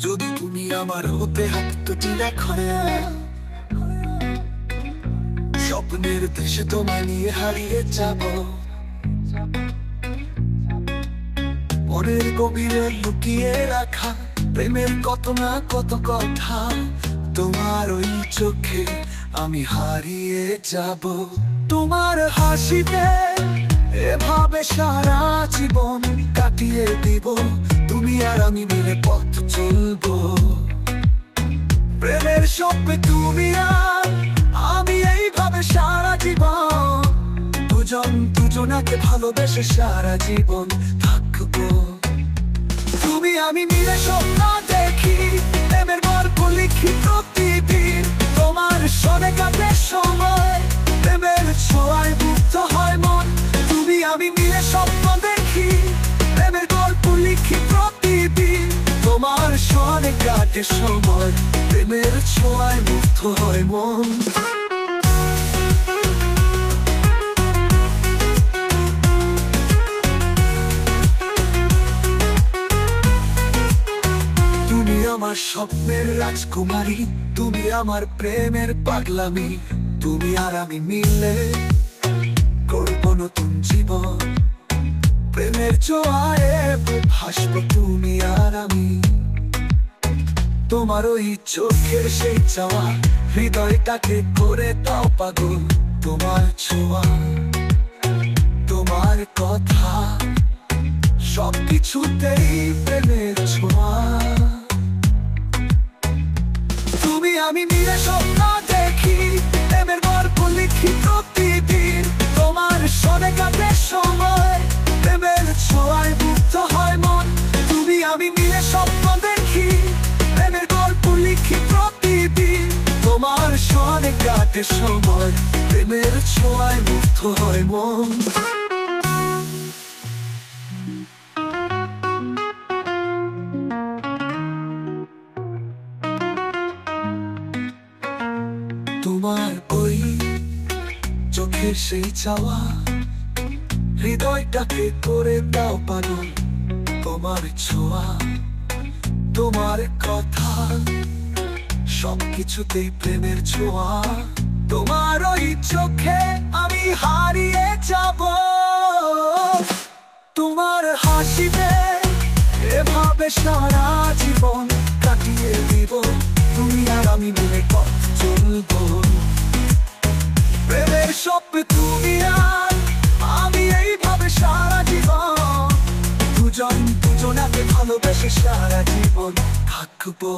যদি তুমি আমার হতে হাত দুটি রাখো, স্বপ্নের দেশে তোমায় নিয়ে হারিয়ে যাব। মনের গভীরে লুকিয়ে রাখা প্রেমের কত না কত কথা, তোমার ওই চোখে আমি হারিয়ে যাব। তোমার হাসিতে এভাবে সারা জীবন কাটিয়ে দিব, তুমি আর আমি মিলে পথ চলবো। প্রেমের স্বপ্নে তুমি আর আমি এইভাবে সারা জীবন, দুজন দুজনাকে ভালোবেসে সারা জীবন থাকবো। তুমি আমি মিলে স্বপ্ন দেখি, প্রেমের গল্প লিখি প্রতিদিন। তোমার সনে কাটে সময়, প্রেমের ছোঁয়ায় মুক্ত হয় মন। তুমি আমি মিলে স্বপ্ন দেখি, প্রেমের গল্প লিখি প্রতিদিন। তোমার সনে কাটে সময়, প্রেমের ছোঁয়ায় মুক্ত হয় মন। আমার স্বপ্নের রাজকুমারী, তুমি আমার প্রেমের পাগলামি। তুমি আর আমি মিলে করব নতুন জীবন, প্রেমের জোয়ারে ভাসবো তুমি আর আমি। তোমার ওই চোখের সেই চাওয়া হৃদয়টাকে করে দাও পাগল। তোমার ছোঁয়া, তোমার কথা, সবকিছুতেই প্রেমের ছোঁয়া। তুমি আমি মিলে স্বপ্ন দেখি, প্রেমের গল্প লিখি প্রতিদিন। তোমার সনে কাটে সময়, প্রেমের ছোঁয়ায় মুক্ত হয় মন। তুমি আমি মিলে স্বপ্ন দেখি, প্রেমের গল্প লিখি প্রতিদিন। তোমার সনে কাটে সময়, প্রেমের ছোঁয়ায় মুক্ত হয় মন। তোমার ওই চোখের সেই চাওয়া হৃদয়টাকে করে দাও পাগল। তোমার ছোঁয়া, তোমার কথা, সবকিছুতেই প্রেমের ছোঁয়া। তোমার ওই চোখে আমি হারিয়ে যাব। তোমার হাসিতে এভাবে সারা জীবন কাটিয়ে দিব, তুমি আর আমি মিলে পথ চলবো। প্রেমের স্বপ্নে তুমি আর আমি এইভাবে সারা জীবন, দুজন দুজনাকে ভালোবেসে সারা জীবন থাকবো।